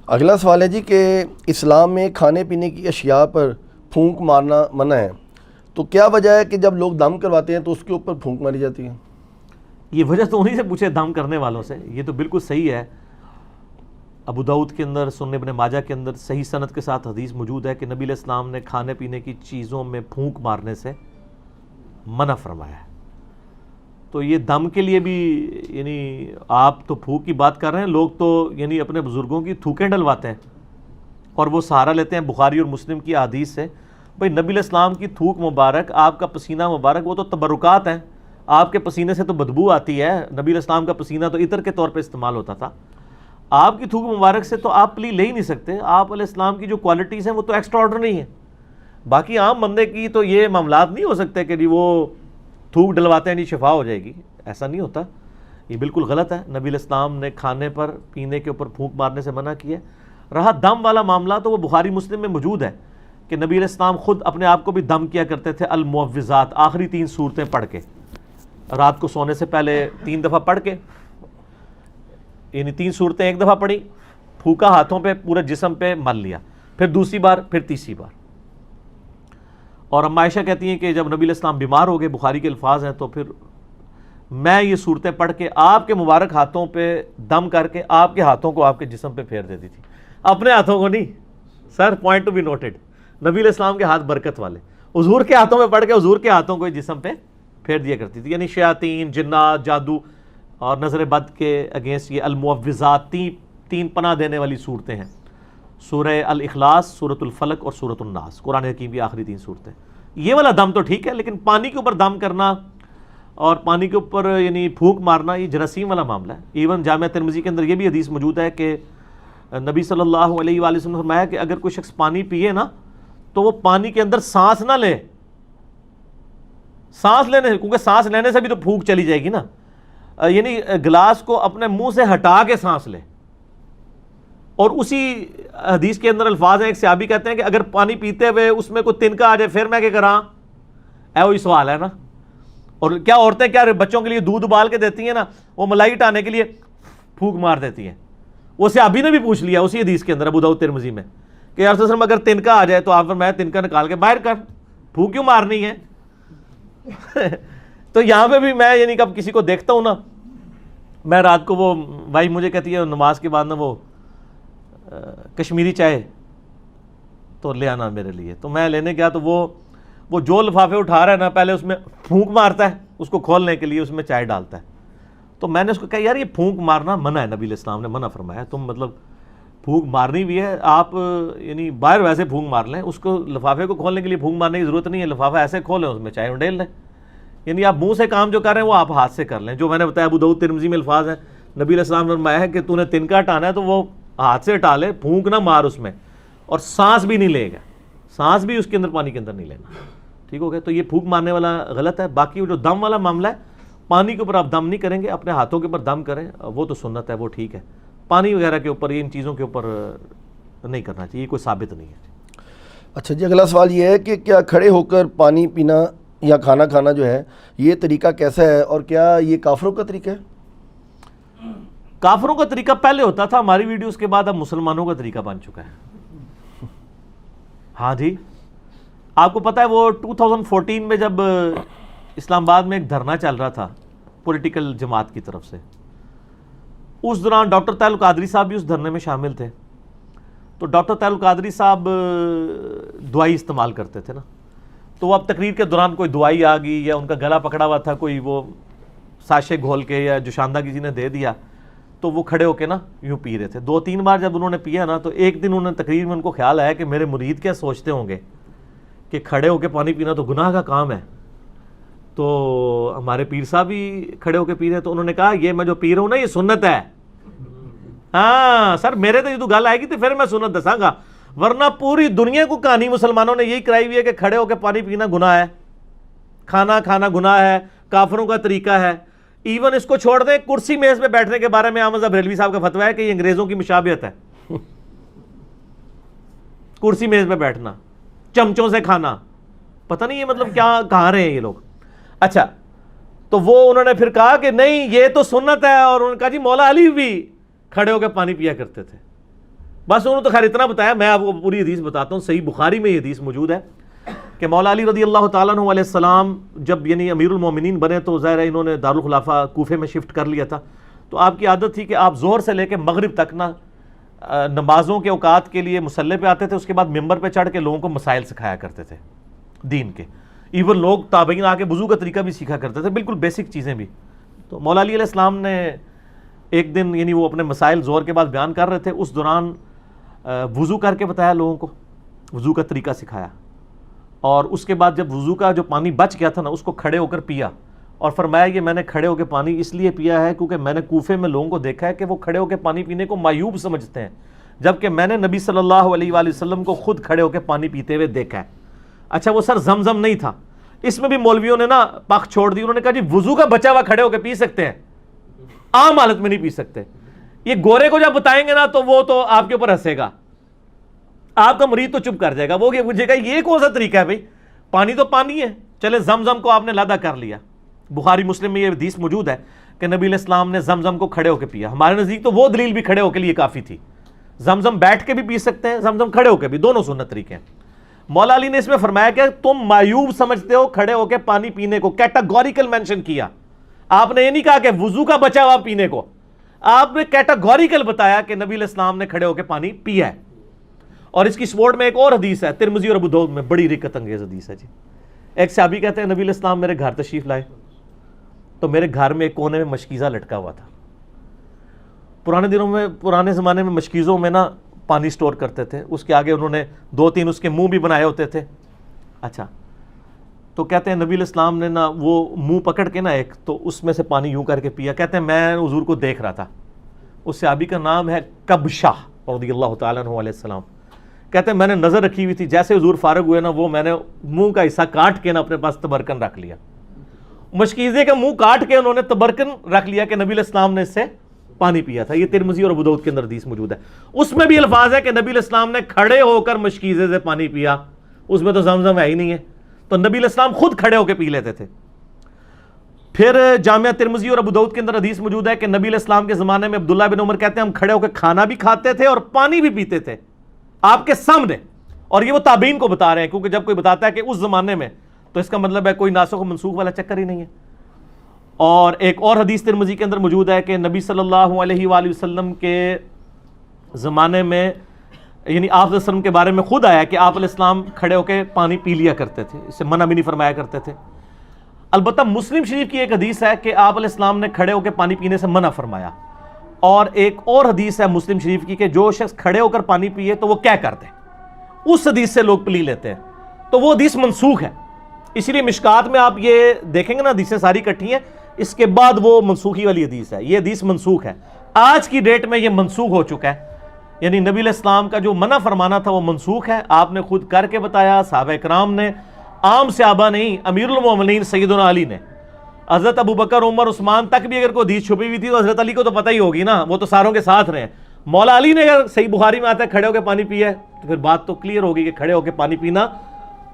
اگلا سوال ہے جی کہ اسلام میں کھانے پینے کی اشیاء پر پھونک مارنا منع ہے، تو کیا وجہ ہے کہ جب لوگ دم کرواتے ہیں تو اس کے اوپر پھونک ماری جاتی ہے؟ یہ وجہ تو انہی سے پوچھے دم کرنے والوں سے. یہ تو بالکل صحیح ہے. ابو داؤد کے اندر، سنن ابن ماجہ کے اندر صحیح سند کے ساتھ حدیث موجود ہے کہ نبی علیہ السلام نے کھانے پینے کی چیزوں میں پھونک مارنے سے منع فرمایا ہے. تو یہ دم کے لیے بھی یعنی آپ تو پھونک کی بات کر رہے ہیں، لوگ تو یعنی اپنے بزرگوں کی تھوکیں ڈلواتے ہیں اور وہ سہارا لیتے ہیں بخاری اور مسلم کی احادیث سے. بھئی نبی علیہ السلام کی تھوک مبارک، آپ کا پسینہ مبارک، وہ تو تبرکات ہیں. آپ کے پسینے سے تو بدبو آتی ہے. نبی علیہ السلام کا پسینہ تو عطر کے طور پہ استعمال ہوتا تھا. آپ کی تھوک مبارک سے تو آپ پلی لے ہی نہیں سکتے. آپ علیہ السلام کی جو کوالٹیز ہیں وہ تو ایکسٹرا آرڈنری ہیں. باقی عام بندے کی تو یہ معاملات نہیں ہو سکتے کہ جی وہ تھوک ڈلواتے ہیں جی شفا ہو جائے گی. ایسا نہیں ہوتا. یہ بالکل غلط ہے. نبی علیہ السلام نے کھانے پر پینے کے اوپر پھونک مارنے سے منع کیا. رہا دم والا معاملہ تو وہ بخاری مسلم میں موجود ہے کہ نبی علیہ السلام خود اپنے آپ کو بھی دم کیا کرتے تھے. المعوذات، آخری 3 سورتیں پڑھ کے، رات کو سونے سے پہلے 3 دفعہ پڑھ کے، یعنی 3 سورتیں ایک دفعہ پڑھی، پھونکا ہاتھوں پہ، پورے جسم پہ مل لیا، پھر دوسری بار، پھر تیسری بار. اور اما عائشہ کہتی ہیں کہ جب نبی علیہ السلام بیمار ہو گئے، بخاری کے الفاظ ہیں، تو پھر میں یہ صورتیں پڑھ کے آپ کے مبارک ہاتھوں پہ دم کر کے آپ کے ہاتھوں کو آپ کے جسم پہ پھیر دیتی تھی. اپنے ہاتھوں کو نہیں سر، پوائنٹ ٹو بی نوٹڈ. نبی علیہ السلام کے ہاتھ برکت والے، حضور کے ہاتھوں میں پڑھ کے حضور کے ہاتھوں کو جسم پہ پھیر دیا کرتی تھی. یعنی شیاطین، جنات، جادو اور نظر بد کے اگینسٹ یہ المعوذات 3 پناہ دینے والی صورتیں ہیں. سورہ الاخلاص، سورۃ الفلق اور سورۃ الناس، قرآن حکیم کی آخری 3 صورتیں. یہ والا دم تو ٹھیک ہے، لیکن پانی کے اوپر دم کرنا اور پانی کے اوپر یعنی پھونک مارنا یہ جراثیم والا معاملہ ہے. ایون جامعہ ترمذی کے اندر یہ بھی حدیث موجود ہے کہ نبی صلی اللہ علیہ وآلہ وسلم نے فرمایا کہ اگر کوئی شخص پانی پیے نا تو وہ پانی کے اندر سانس نہ لے. سانس لینے، کیونکہ سانس لینے سے بھی تو پھونک چلی جائے گی نا. یعنی گلاس کو اپنے منہ سے ہٹا کے سانس لے. اور اسی حدیث کے اندر الفاظ ہیں، ایک صحابی کہتے ہیں کہ اگر پانی پیتے ہوئے اس میں کوئی تنکا آ جائے پھر میں کیا کراں؟ وہی سوال ہے نا. اور کیا عورتیں کیا بچوں کے لیے دودھ ابال کے دیتی ہیں نا، وہ ملائی ہٹانے کے لیے پھونک مار دیتی ہیں. وہ صحابی نے بھی پوچھ لیا اسی حدیث کے اندر ابو داؤد ترمذی میں کہ یا رسول اللہ اگر تنکا آ جائے تو آپ فرمایا تنکا نکال کے باہر کر، پھونک کیوں مارنی ہے؟ تو یہاں پہ بھی میں یعنی کب کسی کو دیکھتا ہوں نا، میں رات کو وہ بھائی مجھے کہتی ہے نماز کے بعد نا وہ کشمیری چائے تو لے آنا میرے لیے. تو میں لینے گیا تو وہ جو لفافے اٹھا رہا ہے نا، پہلے اس میں پھونک مارتا ہے اس کو کھولنے کے لیے، اس میں چائے ڈالتا ہے. تو میں نے اس کو کہا یار یہ پھونک مارنا منع ہے، نبی علیہ السلام نے منع فرمایا. تم مطلب پھونک مارنی بھی ہے آپ یعنی باہر ویسے پھونک مار لیں، اس کو لفافے کو کھولنے کے لیے پھونک مارنے کی ضرورت نہیں ہے. لفافہ ایسے کھولیں، اس میں چائے ڈال لیں. یعنی آپ منہ سے کام جو کر رہے ہیں وہ آپ ہاتھ سے کر لیں. جو میں نے بتایا ابو داؤد ترمذی میں الفاظ ہیں، نبی علیہ السلام نے فرمایا ہے کہ تو نے تنکا ہٹانا ہے تو وہ ہاتھ سے ہٹا لے، پھونک نہ مار اس میں. اور سانس بھی نہیں لے گا، سانس بھی اس کے اندر پانی کے اندر نہیں لینا. ٹھیک ہو گیا؟ تو یہ پھونک مارنے والا غلط ہے. باقی جو دم والا معاملہ ہے، پانی کے اوپر آپ دم نہیں کریں گے، اپنے ہاتھوں کے اوپر دم کریں، وہ تو سنت ہے، وہ ٹھیک ہے. پانی وغیرہ کے اوپر، ان چیزوں کے اوپر نہیں کرنا چاہیے، کوئی ثابت نہیں ہے. اچھا جی، اگلا سوال یہ ہے کہ کیا کھڑے ہو کر پانی پینا یا کھانا کھانا جو ہے یہ طریقہ کیسا ہے، اور کیا یہ کافروں کا طریقہ ہے؟ کافروں کا طریقہ پہلے ہوتا تھا، ہماری ویڈیوز کے بعد اب مسلمانوں کا طریقہ بن چکا ہے. ہاں جی، آپ کو پتہ ہے وہ 2014 میں جب اسلام آباد میں ایک دھرنا چل رہا تھا پولیٹیکل جماعت کی طرف سے، اس دوران ڈاکٹر طاہر القادری صاحب بھی اس دھرنے میں شامل تھے. تو ڈاکٹر طاہر القادری صاحب دوائی استعمال کرتے تھے نا، تو وہ اب تقریر کے دوران کوئی دوائی آ گئی یا ان کا گلا پکڑا ہوا تھا، کوئی وہ ساشے گھول کے یا جوشاندہ کسی نے دے دیا، تو وہ کھڑے ہو کے نا یوں پی رہے تھے. 2-3 بار جب انہوں نے پیا نا تو ایک دن انہوں نے تقریر میں ان کو خیال آیا کہ میرے مرید کیا سوچتے ہوں گے کہ کھڑے ہو کے پانی پینا تو گناہ کا کام ہے. تو ہمارے پیر صاحب بھی کھڑے ہو کے پی رہے ہیں، تو انہوں نے کہا یہ میں جو پی رہا ہوں نا یہ سنت ہے. ہاں سر، میرے تو یہ تو گل آئے گی تو پھر میں سنت دساں گا، ورنہ پوری دنیا کو کہانی مسلمانوں نے یہی کرائی ہوئی ہے کہ کھڑے ہو کے پانی پینا گناہ ہے، کھانا کھانا گناہ ہے، کافروں کا طریقہ ہے. ایون اس کو چھوڑ دیں، کرسی میز پہ بیٹھنے کے بارے میں احمد بریلوی صاحب کا فتویٰ ہے کہ یہ انگریزوں کی مشابہت ہے. کرسی میز پہ بیٹھنا، چمچوں سے کھانا، پتہ نہیں یہ مطلب کیا کہاں رہے ہیں یہ لوگ. اچھا، تو وہ انہوں نے پھر کہا کہ نہیں یہ تو سنت ہے، اور انہوں نے کہا جی مولا علی بھی کھڑے ہو کے پانی پیا کرتے تھے. بس انہوں نے تو خیر اتنا بتایا، میں آپ کو پوری حدیث بتاتا ہوں. صحیح بخاری میں یہ حدیث موجود ہے کہ مولا علی رضی اللہ تعالیٰ عنہ علیہ السلام جب یعنی امیر المومنین بنے تو ظاہر ہے انہوں نے دارالخلافہ کوفے میں شفٹ کر لیا تھا. تو آپ کی عادت تھی کہ آپ زہر سے لے کے مغرب تک نا نمازوں کے اوقات کے لیے مصلی پہ آتے تھے، اس کے بعد ممبر پہ چڑھ کے لوگوں کو مسائل سکھایا کرتے تھے دین کے. ایون لوگ تابعین آ کے وضو کا طریقہ بھی سیکھا کرتے تھے، بالکل بیسک چیزیں بھی. تو مولا علی علیہ السلام نے ایک دن یعنی وہ اپنے مسائل زہر کے بعد بیان کر رہے تھے، اس دوران وضو کر کے بتایا لوگوں کو، وضو کا طریقہ سکھایا. اور اس کے بعد جب وضو کا جو پانی بچ گیا تھا نا، اس کو کھڑے ہو کر پیا اور فرمایا یہ میں نے کھڑے ہو کے پانی اس لیے پیا ہے کیونکہ میں نے کوفے میں لوگوں کو دیکھا ہے کہ وہ کھڑے ہو کے پانی پینے کو معیوب سمجھتے ہیں، جبکہ میں نے نبی صلی اللہ علیہ وآلہ وسلم کو خود کھڑے ہو کے پانی پیتے ہوئے دیکھا ہے. اچھا وہ سر زمزم نہیں تھا، اس میں بھی مولویوں نے نا پخ چھوڑ دی. انہوں نے کہا جی وضو کا بچا ہوا کھڑے ہو کے پی سکتے ہیں، عام حالت میں نہیں پی سکتے. یہ گورے کو جب بتائیں گے نا تو وہ تو آپ کے اوپر ہنسے گا، آپ کا مرید تو چپ کر جائے گا، وہ پوچھے گا یہ کون سا طریقہ ہے بھائی، پانی تو پانی ہے. چلے زمزم کو آپ نے لادا کر لیا. بخاری مسلم میں یہ حدیث موجود ہے کہ نبی علیہ السلام نے زمزم کو کھڑے ہو کے پیا. ہمارے نزدیک تو وہ دلیل بھی کھڑے ہو کے لیے کافی تھی. زمزم بیٹھ کے بھی پی سکتے ہیں، زمزم کھڑے ہو کے بھی، دونوں سنت طریقے ہیں. مولا علی نے اس میں فرمایا کہ تم معیوب سمجھتے ہو کھڑے ہو کے پانی پینے کو، کیٹاگوریکل مینشن کیا. آپ نے یہ نہیں کہا کہ وضو کا بچا ہوا پینے کو، آپ نے کیٹاگوریکل بتایا کہ نبی علیہ السلام نے کھڑے ہو کے پانی پیا ہے. اور اس کی سپورٹ میں ایک اور حدیث ہے ترمذی اور ابو داؤد میں، بڑی رکت انگیز حدیث ہے جی. ایک صحابی کہتے ہیں نبی علیہ السلام میرے گھر تشریف لائے تو میرے گھر میں ایک کونے میں مشکیزہ لٹکا ہوا تھا. پرانے زمانے میں مشکیزوں میں نا پانی سٹور کرتے تھے، اس کے آگے انہوں نے 2-3 اس کے منہ بھی بنائے ہوتے تھے. اچھا تو کہتے ہیں نبی علیہ السلام نے نا وہ منہ پکڑ کے نا ایک تو اس میں سے پانی یوں کر کے پیا. کہتے ہیں میں حضور کو دیکھ رہا تھا. اس صحابی کا نام ہے کبشہ رضی اللہ تعالیٰ عنہ علیہ السلام. کہتے ہیں میں نے نظر رکھی ہوئی تھی، جیسے حضور فارغ ہوئے نا وہ میں نے منہ کا حصہ کاٹ کے نا اپنے پاس تبرکن رکھ لیا. مشکیزے کا منہ کاٹ کے انہوں نے تبرکن رکھ لیا کہ نبی علیہ السلام نے اس سے پانی پیا تھا. یہ ترمذی اور ابو داؤد کے اندر حدیث موجود ہے. اس میں بھی الفاظ ہے کہ نبی علیہ السلام نے کھڑے ہو کر مشکیزے سے پانی پیا. اس میں تو زمزم ہے ہی نہیں ہے، تو نبی علیہ السلام خود کھڑے ہو کے پی لیتے تھے. پھر جامعہ ترمذی اور ابو داؤد کے اندر حدیث موجود ہے کہ نبی علیہ السلام کے زمانے میں عبداللہ بن عمر کہتے ہیں ہم کھڑے ہو کے کھانا بھی کھاتے تھے اور پانی بھی پیتے تھے آپ کے سامنے. اور یہ وہ تابعین کو بتا رہے ہیں، کیونکہ جب کوئی بتاتا ہے کہ اس زمانے میں تو اس کا مطلب ہے کوئی ناسخ و منسوخ والا چکر ہی نہیں ہے. اور ایک اور حدیث ترمذی کے اندر موجود ہے کہ نبی صلی اللہ علیہ وآلہ وسلم کے زمانے میں یعنی آپ علیہ السلام کے بارے میں خود آیا کہ آپ علیہ السلام کھڑے ہو کے پانی پی لیا کرتے تھے، اس سے منع بھی نہیں فرمایا کرتے تھے. البتہ مسلم شریف کی ایک حدیث ہے کہ آپ علیہ السلام نے کھڑے ہو کے پانی پینے سے منع فرمایا. اور ایک اور حدیث ہے مسلم شریف کی کہ جو شخص کھڑے ہو کر پانی پیے تو وہ کیا کرتے ہیں، اس حدیث سے لوگ پلی لیتے ہیں. تو وہ حدیث منسوخ ہے. اس لیے مشکات میں آپ یہ دیکھیں گے نا حدیثیں ساری کٹھی ہیں، اس کے بعد وہ منسوخی والی حدیث ہے. یہ حدیث منسوخ ہے، آج کی ڈیٹ میں یہ منسوخ ہو چکا ہے. یعنی نبی علیہ السلام کا جو منع فرمانا تھا وہ منسوخ ہے. آپ نے خود کر کے بتایا، صحابہ کرام نے، عام صحابہ نہیں، امیر المومنین سیدنا علی نے، حضرت ابو بکر عمر عثمان تک بھی اگر کوئی حدیث چھپی ہوئی تھی تو حضرت علی کو تو پتہ ہی ہوگی نا، وہ تو ساروں کے ساتھ رہے. مولا علی نے اگر صحیح بخاری میں آتا ہے کھڑے ہو کے پانی پیا ہے تو پھر بات تو کلیئر ہوگی کہ کھڑے ہو کے پانی پینا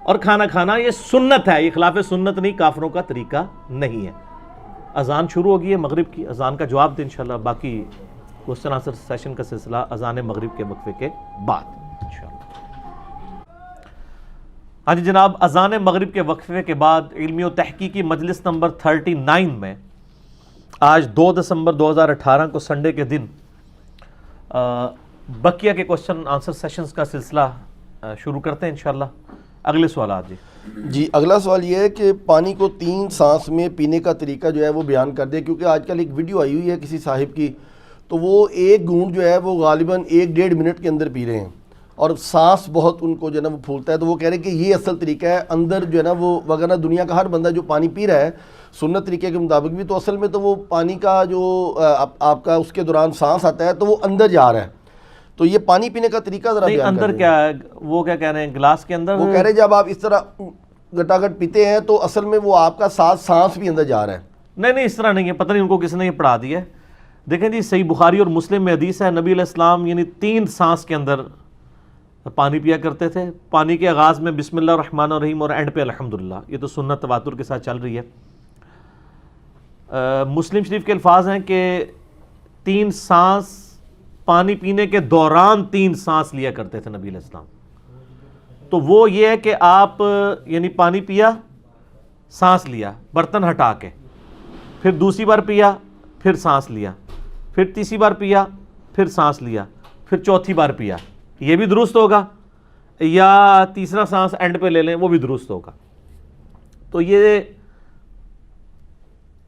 اور کھانا کھانا یہ سنت ہے، یہ خلاف سنت نہیں، کافروں کا طریقہ نہیں ہے. اذان شروع ہوگی ہے مغرب کی، اذان کا جواب دیں انشاءاللہ. باقی کوسچن آنسر سیشن کا سلسلہ اذان مغرب کے وقفے کے بعد انشاءاللہ. ہاں جی جناب، اذان مغرب کے وقفے کے بعد علمی و تحقیقی مجلس نمبر 39 میں آج 2 دسمبر 2018 کو سنڈے کے دن بقیہ کے کوسچن آنسر سیشنز کا سلسلہ شروع کرتے ہیں انشاءاللہ. اگلے سوالات جی اگلا سوال یہ ہے کہ پانی کو 3 سانس میں پینے کا طریقہ جو ہے وہ بیان کر دیں، کیونکہ آج کل ایک ویڈیو آئی ہوئی ہے کسی صاحب کی، تو وہ ایک گھونٹ جو ہے وہ غالباً 1-1.5 منٹ کے اندر پی رہے ہیں اور سانس بہت ان کو جو ہے نا وہ پھولتا ہے. تو وہ کہہ رہے ہیں کہ یہ اصل طریقہ ہے اندر جو ہے نا وہ، وغیرہ دنیا کا ہر بندہ جو پانی پی رہا ہے سنت طریقے کے مطابق بھی، تو اصل میں تو وہ پانی کا جو آپ کا اس کے دوران سانس آتا ہے تو وہ اندر جا رہا ہے. تو یہ پانی پینے کا طریقہ ذرا بیان اندر کیا ہے، وہ کیا کہہ رہے ہیں گلاس کے اندر، وہ کہہ رہے ہیں جب آپ اس طرح گٹاگٹ پیتے ہیں تو اصل میں وہ آپ کا سانس بھی اندر جا رہا ہے. نہیں اس طرح نہیں ہے، پتہ نہیں ان کو کس نے یہ پڑھا دیا ہے. دیکھیں جی صحیح بخاری اور مسلم میں حدیث ہے نبی علیہ السلام یعنی 3 سانس کے اندر پانی پیا کرتے تھے. پانی کے آغاز میں بسم اللہ الرحمن الرحیم اور اینڈ پہ الحمدللہ. یہ تو سنت تواتر کے ساتھ چل رہی ہے. مسلم شریف کے الفاظ ہیں کہ 3 سانس پانی پینے کے دوران 3 سانس لیا کرتے تھے نبی علیہ السلام. تو وہ یہ ہے کہ آپ یعنی پانی پیا، سانس لیا برتن ہٹا کے، پھر دوسری بار پیا، پھر سانس لیا، پھر تیسری بار پیا، پھر سانس لیا، پھر چوتھی بار پیا. یہ بھی درست ہوگا، یا تیسرا سانس اینڈ پہ لے لیں، وہ بھی درست ہوگا. تو یہ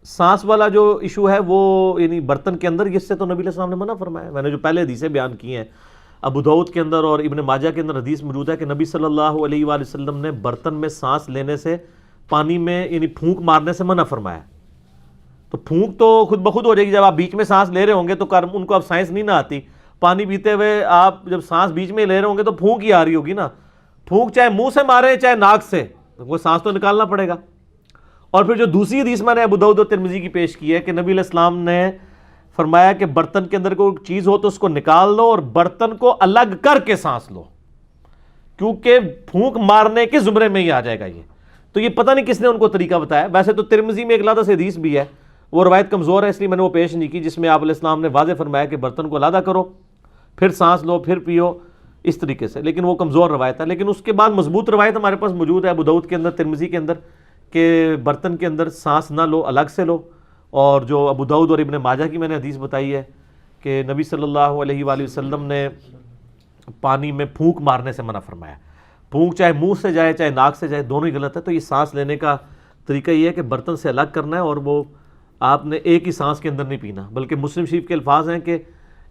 سانس والا جو ایشو ہے وہ یعنی برتن کے اندر، اس سے تو نبی علیہ السلام نے منع فرمایا. میں نے جو پہلے حدیثیں بیان کی ہیں، ابو داؤد کے اندر اور ابن ماجہ کے اندر حدیث موجود ہے کہ نبی صلی اللہ علیہ وآلہ وسلم نے برتن میں سانس لینے سے، پانی میں یعنی پھونک مارنے سے منع فرمایا. تو پھونک تو خود بخود ہو جائے گی، جب آپ بیچ میں سانس لے رہے ہوں گے تو ان کو اب سائنس نہیں نہ آتی. پانی پیتے ہوئے آپ جب سانس بیچ میں لے رہے ہوں گے تو پھونک ہی آ رہی ہوگی نا. پھونک چاہے منہ سے مارے چاہے ناک سے، وہ سانس تو نکالنا پڑے گا. اور پھر جو دوسری حدیث میں نے ابو داؤد اور ترمذی کی پیش کی ہے کہ نبی علیہ السلام نے فرمایا کہ برتن کے اندر کوئی چیز ہو تو اس کو نکال لو اور برتن کو الگ کر کے سانس لو، کیونکہ پھونک مارنے کے زمرے میں ہی آ جائے گا یہ. تو یہ پتہ نہیں کس نے ان کو طریقہ بتایا. ویسے تو ترمذی میں ایک علیحدہ سے حدیث بھی ہے، وہ روایت کمزور ہے اس لیے میں نے وہ پیش نہیں کی، جس میں آپ علیہ السلام نے واضح فرمایا کہ برتن کو علیحدہ کرو، پھر سانس لو، پھر پیو، اس طریقے سے. لیکن وہ کمزور روایت ہے. لیکن اس کے بعد مضبوط روایت ہمارے پاس موجود ہے ابو داؤد کے اندر، ترمذی کے اندر، کہ برتن کے اندر سانس نہ لو، الگ سے لو. اور جو ابو داؤد اور ابن ماجہ کی میں نے حدیث بتائی ہے کہ نبی صلی اللہ علیہ وآلہ وسلم نے پانی میں پھونک مارنے سے منع فرمایا. پھونک چاہے منہ سے جائے چاہے ناک سے جائے، دونوں ہی غلط ہے. تو یہ سانس لینے کا طریقہ یہ ہے کہ برتن سے الگ کرنا ہے، اور وہ آپ نے ایک ہی سانس کے اندر نہیں پینا. بلکہ مسلم شریف کے الفاظ ہیں کہ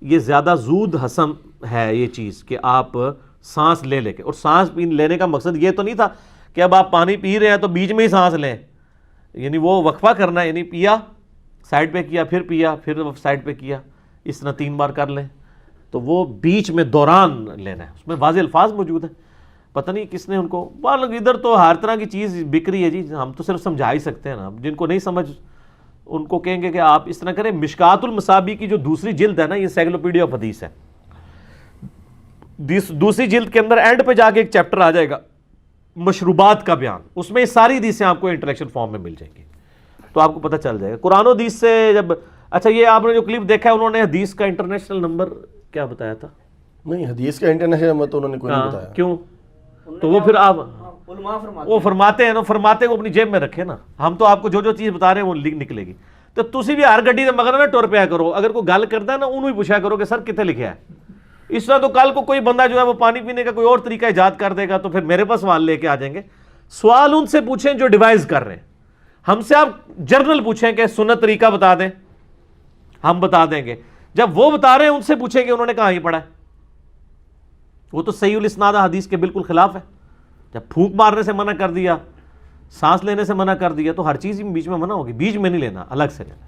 یہ زیادہ زود ہضم ہے یہ چیز کہ آپ سانس لے کے. اور سانس لینے کا مقصد یہ تو نہیں تھا کہ اب آپ پانی پی رہے ہیں تو بیچ میں ہی سانس لیں، یعنی وہ وقفہ کرنا ہے، یعنی پیا سائڈ پہ کیا، پھر پیا، پھر سائڈ پہ کیا، اس طرح 3 بار کر لیں. تو وہ بیچ میں دوران لینا ہے. اس میں واضح الفاظ موجود ہیں. پتہ نہیں کس نے ان کو، ادھر تو ہر طرح کی چیز بک رہی ہے جی. ہم تو صرف سمجھا ہی سکتے ہیں نا. جن کو نہیں سمجھ ان کو کہیں گے کہ آپ اس طرح کریں. مشکات المصابیح کی جو دوسری جلد ہے نا، یہ سائیکلوپیڈیا آف حدیث ہے. دوسری جلد کے اندر اینڈ پہ جا کے ایک چیپٹر آ جائے گا مشروبات کا بیان. اس میں یہ ساری حدیثیں آپ کو انٹلیکچوئل فارم میں مل جائیں گی، تو آپ کو پتہ چل جائے گا قرآن و حدیث سے. جب اچھا یہ آپ نے جو کلپ دیکھا ہے، انہوں نے حدیث کا انٹرنیشنل نمبر کیا بتایا تھا؟ نہیں، حدیث کا انٹرنیشنل نمبر تو انہوں نے کوئی نہیں بتایا. کیوں؟ تو وہ پھر آپ وہ فرماتے ہیں نا، فرماتے کو اپنی جیب میں رکھے نا. ہم تو آپ کو جو جو چیز بتا رہے ہیں وہ نکلے گی. تو تسی بھی ہر گڈی دے مگر نہ ٹر پیا کرو. اگر کوئی گل کرتا ہے نا، انہوں ہی پوچھا کرو کہ سر کتنے لکھا ہے. اس طرح تو کل کو کوئی بندہ جو ہے وہ پانی پینے کا کوئی اور طریقہ ایجاد کر دے گا تو پھر میرے پاس سوال لے کے آ جائیں گے. سوال ان سے پوچھیں جو ڈیوائز کر رہے ہیں. ہم سے آپ جرنل پوچھیں کہ سنت طریقہ بتا دیں، ہم بتا دیں گے. جب وہ بتا رہے ہیں ان سے پوچھیں کہ انہوں نے کہاں یہ پڑھا ہے. وہ تو صحیح الاسناد حدیث کے بالکل خلاف ہے. جب پھونک مارنے سے منع کر دیا، سانس لینے سے منع کر دیا، تو ہر چیز بیچ میں منع ہوگی. بیچ میں نہیں لینا، الگ سے لینا.